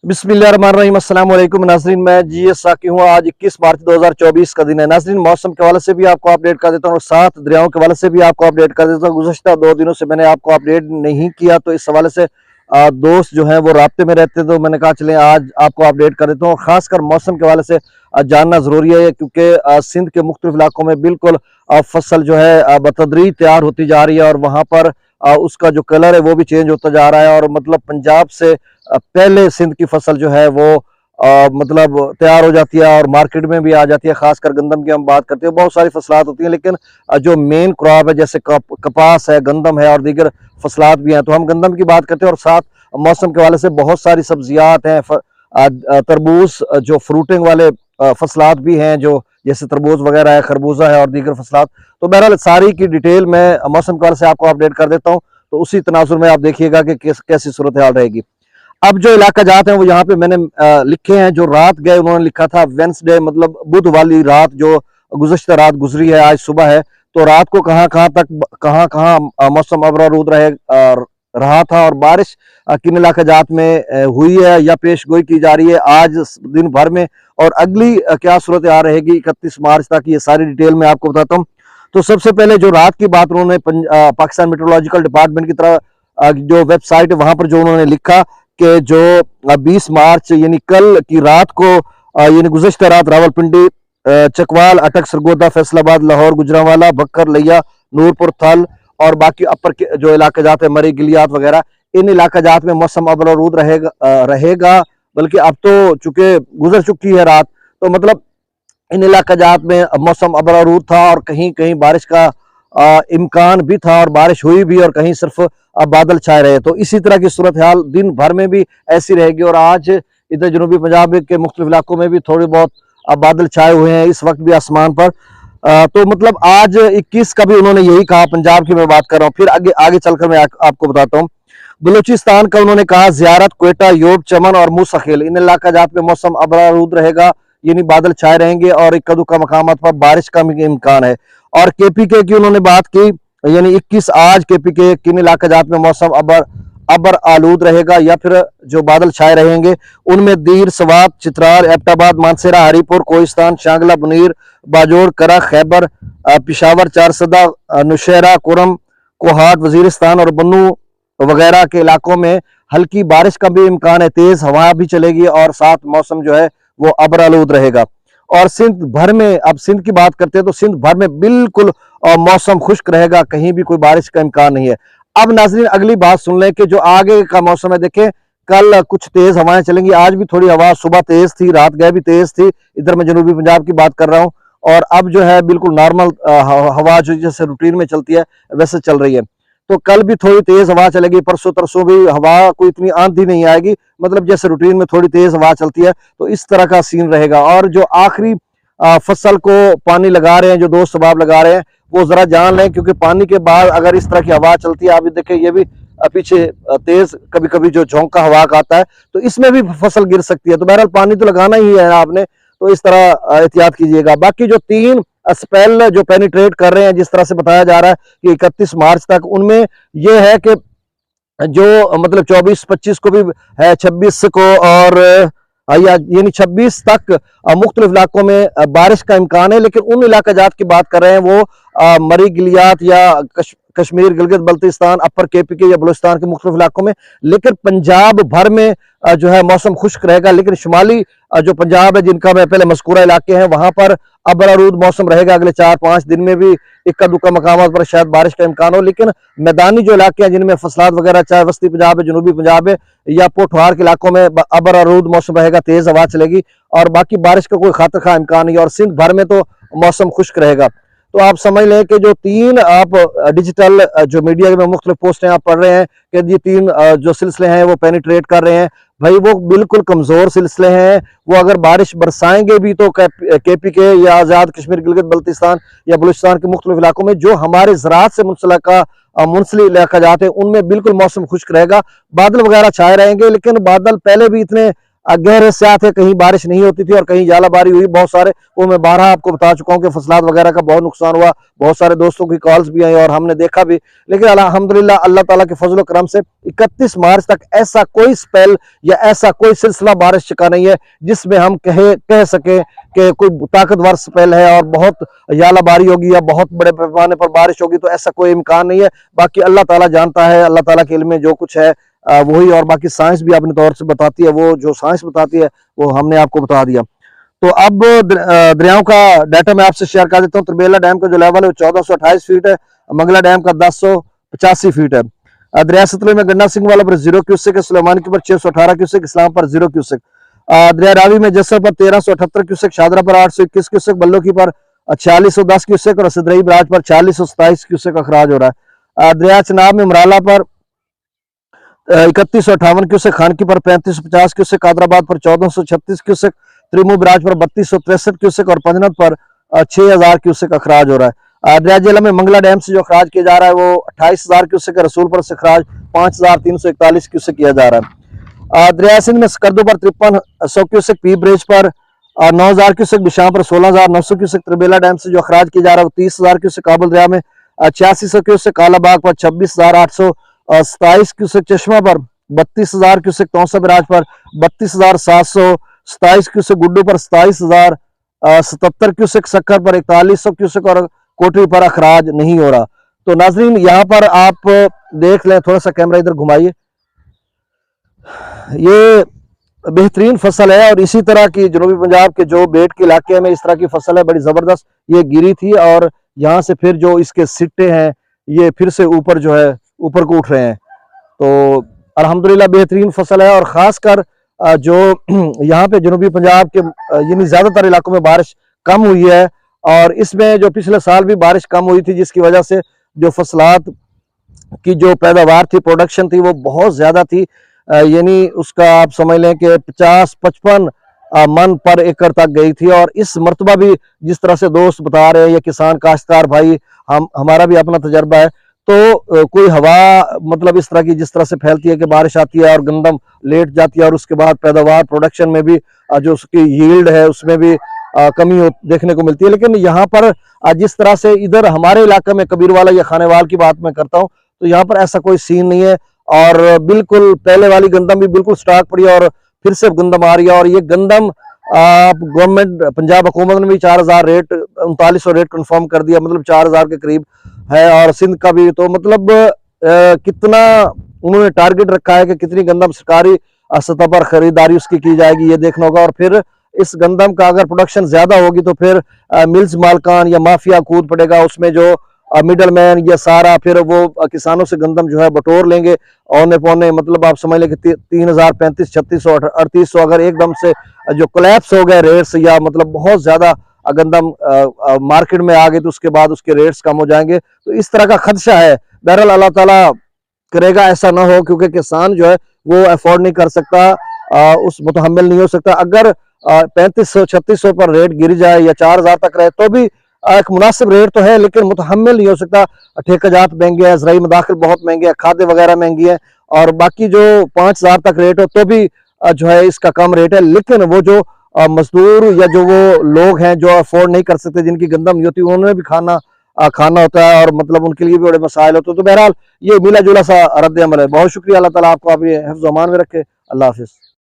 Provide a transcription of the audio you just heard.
बिस्मिल्लाहिर्रहमानिर्रहीम। अस्सलाम वालेकुम नाज़रीन, मैं जीएस साकी हूँ। आज 21 मार्च 2024 का दिन है। नाज़रीन, मौसम के हवाले से भी आपको अपडेट कर देता हूँ और साथ दरियाओं के हवाले से भी आपको अपडेट कर देता हूँ। गुज़श्ता 2 दिनों से मैंने आपको अपडेट नहीं किया, तो इस हवाले से दोस्त जो हैं वो राब्ते में रहते हैं, तो मैंने कहा चलें आज आपको अपडेट कर देता हूँ। खासकर मौसम के हवाले से जानना ज़रूरी है, क्योंकि सिंध के मुख्तलिफ इलाकों में बिल्कुल फसल जो है बतदरीज तैयार होती जा रही है और वहाँ पर उसका जो कलर है वो भी चेंज होता जा रहा है। और मतलब पंजाब से पहले सिंध की फसल जो है वो मतलब तैयार हो जाती है और मार्केट में भी आ जाती है। खासकर गंदम की हम बात करते हैं, बहुत सारी फसलात होती हैं, लेकिन जो मेन क्रॉप है जैसे कपास है, गंदम है और दीगर फसलात भी हैं, तो हम गंदम की बात करते हैं। और साथ मौसम के हवाले से बहुत सारी सब्जियात हैं, तरबूज जो फ्रूटिंग वाले फसलात भी हैं, जो जैसे तरबूज वगैरह है, खरबूजा है और दीगर फसलात। तो बहरहाल सारी की डिटेल मैं मौसम के हवाले से आपको अपडेट कर देता हूँ, तो उसी तनाजुर में आप देखिएगा कि कैसी सूरत हाल रहेगी। अब जो इलाका जात है वो यहाँ पे मैंने लिखे हैं। जो रात गए उन्होंने लिखा था वेंसडे, मतलब बुध वाली रात जो गुज़श्ता रात गुजरी है, आज सुबह है, तो रात को कहाँ कहाँ मौसम अबरारूद रहा था और बारिश किन इलाका जात में हुई है या पेश गोई की जा रही है आज दिन भर में, और अगली क्या सूरत आ रहेगी 31 मार्च तक, ये सारी डिटेल मैं आपको बताता हूँ। तो सबसे पहले जो रात की बात उन्होंने पाकिस्तान मेट्रोलॉजिकल डिपार्टमेंट की तरफ जो वेबसाइट है वहां पर जो उन्होंने लिखा कि जो 20 मार्च यानी कल की रात को यानी गुज़श्ता रात रावलपिंडी, चकवाल, अटक, सरगोदा, फैसलाबाद, लाहौर, गुजरांवाला, बक्कर, लिया, नूरपुर, थल और बाकी अपर के जो इलाके जाते हैं, मरी, गिलियात वगैरह, इन इलाके जात में मौसम अबरारूद रहेगा। बल्कि अब तो चूंकि गुजर चुकी है रात, तो मतलब इन इलाका जात में मौसम अबरारूद था और कहीं कहीं बारिश का इम्कान भी था और बारिश हुई भी, और कहीं सिर्फ बादल छाए रहे। तो इसी तरह की सूरत हाल दिन भर में भी ऐसी रहेगी। और आज इधर जनूबी पंजाब के मुख्तलिफ इलाकों में भी थोड़े बहुत बादल छाए हुए हैं इस वक्त भी आसमान पर। तो मतलब आज 21 का भी उन्होंने यही कहा, पंजाब की मैं बात कर रहा हूँ। फिर आगे आगे चलकर मैं आपको बताता हूँ। बलूचिस्तान का उन्होंने कहा जियारत, क्वेटा, योब, चमन और मूसखील, इन इलाका जात में मौसम अबरारूद रहेगा, यानी बादल छाए रहेंगे और इक्का दुक्का मकामात पर बारिश का भी इम्कान है। और केपीके की उन्होंने बात की, यानी 21 आज केपीके किन इलाका जात में मौसम अबर आलूद रहेगा या फिर जो बादल छाए रहेंगे, उनमें दीर, सवात, चित्रार, एबटाबाद, मानसेरा, हरीपुर, कोहिस्तान, शांगला, बुनीर, बाजोड़, करा, खैबर, पिशावर, चारसदा, नुशहरा, कुरम, कोहाट, वजीरिस्तान और बन्नू वगैरह के इलाकों में हल्की बारिश का भी इम्कान है। तेज हवा भी चलेगी और साथ मौसम जो है वो अबरालूद रहेगा। और सिंध भर में, अब सिंध की बात करते हैं, तो सिंध भर में बिल्कुल मौसम खुश्क रहेगा, कहीं भी कोई बारिश का इम्कान नहीं है। अब नाज़रीन अगली बात सुन लें कि जो आगे का मौसम है, देखें कल कुछ तेज हवाएं चलेंगी, आज भी थोड़ी हवा सुबह तेज थी, रात गए भी तेज थी। इधर मैं जनूबी पंजाब की बात कर रहा हूँ, और अब जो है बिल्कुल नॉर्मल हवा जो जैसे रूटीन में चलती है वैसे चल रही है। तो कल भी थोड़ी तेज हवा चलेगी, परसों तरसों भी हवा कोई इतनी आंधी नहीं आएगी, मतलब जैसे रूटीन में थोड़ी तेज हवा चलती है, तो इस तरह का सीन रहेगा। और जो आखिरी फसल को पानी लगा रहे हैं, जो दोस्त सबाब लगा रहे हैं, वो जरा जान लें, क्योंकि पानी के बाद अगर इस तरह की हवा चलती है, आप देखें ये भी पीछे तेज कभी कभी जो झोंका हवा का आता है, तो इसमें भी फसल गिर सकती है। तो बहरहाल पानी तो लगाना ही है आपने, तो इस तरह एहतियात कीजिएगा। बाकी जो 3 स्पेल जो पेनिट्रेट कर रहे हैं, जिस तरह से बताया जा रहा है कि 31 मार्च तक, उनमें यह है कि जो मतलब 24-25 को भी है, 26 को और यानी 26 तक मुख्तलिफ इलाकों में बारिश का इम्कान है। लेकिन उन इलाका जात की बात कर रहे हैं वो मरी, गिलियात या कश्मीर, गिलगित बल्तिस्तान, अपर केपीके या बलूचिस्तान के मुख्तलिफ इलाकों में। लेकिन पंजाब भर में जो है मौसम खुश्क रहेगा। लेकिन शुमाली जो पंजाब है, जिनका मैं पहले मज़कूरा इलाके हैं, वहां पर अबरारूद मौसम रहेगा। अगले 4-5 दिन में भी इक्का दुक्का मकामात पर शायद बारिश का इम्कान हो। लेकिन मैदानी जो इलाके हैं जिनमें फसलात वगैरह, चाहे वस्ती पंजाब है, जनूबी पंजाब है या पोठवार के इलाकों में, अबरारूद मौसम रहेगा, तेज हवा चलेगी और बाकी बारिश का कोई खातिर खा इम्कान नहीं है। और सिंध भर में तो मौसम खुश्क रहेगा। तो आप समझ लें कि जो 3 आप डिजिटल जो मीडिया में मुख्तलिफ पोस्टें आप पढ़ रहे हैं कि ये 3 जो सिलसिले हैं वो पेनिट्रेट कर रहे हैं, भाई वो बिल्कुल कमजोर सिलसिले हैं। वो अगर बारिश बरसाएंगे भी तो केपीके या आज़ाद कश्मीर, गिलगित बल्तिस्तान या बलूचिस्तान के मुख्तलिफ इलाकों में जो हमारे ज़राअत से मुंसलिक इलाका जाते हैं, उनमें बिल्कुल मौसम खुश्क रहेगा। बादल वगैरह छाए रहेंगे, लेकिन बादल पहले भी इतने गहरे स्यात है, कहीं बारिश नहीं होती थी और कहीं जालाबारी हुई बहुत सारे, वो मैं बारहा आपको बता चुका हूँ कि फसलात वगैरह का बहुत नुकसान हुआ। बहुत सारे दोस्तों की कॉल्स भी आई और हमने देखा भी। लेकिन अल्हम्दुलिल्लाह अल्लाह ताला के फजल करम से 31 मार्च तक ऐसा कोई स्पेल या ऐसा कोई सिलसिला बारिश का नहीं है जिसमें हम कह सके कि कोई ताकतवर स्पेल है और बहुत यालाबारी होगी या बहुत बड़े पैमाने पर बारिश होगी, तो ऐसा कोई इम्कान नहीं है। बाकी अल्लाह ताला जानता है, अल्लाह ताला के इल्म में जो कुछ है वही, और बाकी साइंस भी अपने तौर से बताती है, वो जो साइंस बताती है वो हमने आपको बता दिया। तो अब दरियाओं का डाटा मैं आपसे शेयर कर देता हूँ। त्रिबेला डैम का जो लेवल है वो 1428 फीट है, मंगला डैम का 1085 फीट है। दरिया सतलुज में गन्ना सिंह वाला पर 0 क्यूसेक है, सुलेमानी के ऊपर 618 क्यूसेक, इस्लाम पर 0 क्यूसेक। दरिया रावी में जसर पर 1378 क्यूसेक, शादरा पर 821 क्यूसेक, बल्लो की पर 4610 क्यूसेक और सिदरई बराज पर 4027 क्यूसेक अखराज हो रहा है। दरिया चनाब में मराला पर 3158 क्यूसेक, खानकी पर 3550 क्यूसेक, कादराबाद पर 1436 क्यूसेक, त्रिमू बराज पर 3263 क्यूसेक और पंजनत पर 6000 क्यूसेक अखराज हो रहा है। दरिया जिला में मंगला डैम से जो अखराज किया जा रहा है वो 28000 क्यूसेक है, रसूलपुर से अखराज 5341 क्यूसेक किया जा रहा है। दरिया सिंध में स्कर्दू पर 5300 क्यूसेक, पी ब्रिज पर 9000 क्यूसेक, बिशां पर 16900 क्यूसेक, त्रिबेला डैम से जो अखराज किया जा रहा है वो 30000 क्यूसेक, काबुल दरिया में 8600 क्यूसेक, कालाबाग पर 26827 क्यूसेक, चश्मा पर 32000 क्यूसेक, तौसा बराज पर 32727 क्यूसेक, गुड्डू पर 27077 क्यूसेक, सक्कर पर 4100 क्यूसेक और कोटरी पर अखराज नहीं हो रहा। तो नाजरीन यहाँ पर आप देख लें, थोड़ा सा कैमरा इधर घुमाइए, ये बेहतरीन फसल है और इसी तरह की जनूबी पंजाब के जो बेट के इलाके में इस तरह की फसल है बड़ी जबरदस्त, ये गिरी थी और यहाँ से फिर जो इसके सिट्टे हैं ये फिर से ऊपर जो है ऊपर को उठ रहे हैं। तो अल्हम्दुलिल्लाह बेहतरीन फसल है और खासकर जो यहाँ पे जनूबी पंजाब के यानी ज्यादातर इलाकों में बारिश कम हुई है और इसमें जो पिछले साल भी बारिश कम हुई थी जिसकी वजह से जो फसलात की जो पैदावार थी, प्रोडक्शन थी, वो बहुत ज्यादा थी। यानी उसका आप समझ लें कि 50-55 मन पर एकड़ तक गई थी। और इस मरतबा भी जिस तरह से दोस्त बता रहे हैं या किसान काश्तकार भाई, हमारा भी अपना तजर्बा है, तो कोई हवा मतलब इस तरह की जिस तरह से फैलती है कि बारिश आती है और गंदम लेट जाती है और उसके बाद पैदावार प्रोडक्शन में भी जो उसकी यील्ड है उसमें भी कमी देखने को मिलती है। लेकिन यहाँ पर जिस तरह से इधर हमारे इलाके में कबीरवाला या खानेवाल की बात मैं करता हूँ, तो यहाँ पर ऐसा कोई सीन नहीं है और बिल्कुल पहले वाली गंदम भी बिल्कुल स्टॉक पड़ी है और फिर से गंदम आ रही है। और ये गंदम गवर्नमेंट पंजाब हुकूमत ने भी 4000 रेट 3900 रेट कंफर्म कर दिया, मतलब 4000 के करीब है। और सिंध का भी तो मतलब कितना उन्होंने टारगेट रखा है कि कितनी गंदम सरकारी सतह पर खरीदारी उसकी की जाएगी, ये देखना होगा। और फिर इस गंदम का अगर प्रोडक्शन ज्यादा होगी तो फिर मिल्स मालकान या माफिया कूद पड़ेगा, उसमें जो मिडल मैन या सारा फिर वो किसानों से गंदम जो है बटोर लेंगे औने पौने, मतलब आप समझ लें कि 3000 3500 3600 3800 अगर एकदम से जो कोलैप्स हो गए रेट्स या मतलब बहुत ज्यादा गंदम मार्केट में आ गए तो उसके बाद उसके रेट्स कम हो जाएंगे। तो इस तरह का खदशा है। बहरहाल अल्लाह ताला करेगा ऐसा ना हो, क्योंकि किसान जो है वो अफोर्ड नहीं कर सकता, उस मुतहम्मिल नहीं हो सकता। अगर 3500 3600 पर रेट गिर जाए या 4000 तक रहे तो भी एक मुनासिब रेट तो है, लेकिन मुतहम्मिल नहीं हो सकता। ठेकेजात महंगे हैं, ज़राई मदाखिल बहुत महंगे हैं, खाद्य वगैरह महंगी है और बाकी जो 5000 तक रेट हो तो भी जो है इसका कम रेट है। लेकिन वो जो मजदूर या जो वो लोग हैं जो अफोर्ड नहीं कर सकते, जिनकी गंदम नहीं होती, उन्होंने भी खाना होता है और मतलब उनके लिए भी बड़े मसाइल होते हैं। तो बहरहाल ये मिला जुला सा रद्द अमल है। बहुत शुक्रिया, अल्लाह ताला आपको आप ये हिफ्ज़-ओ-अमान में रखे। अल्लाह हाफिज़।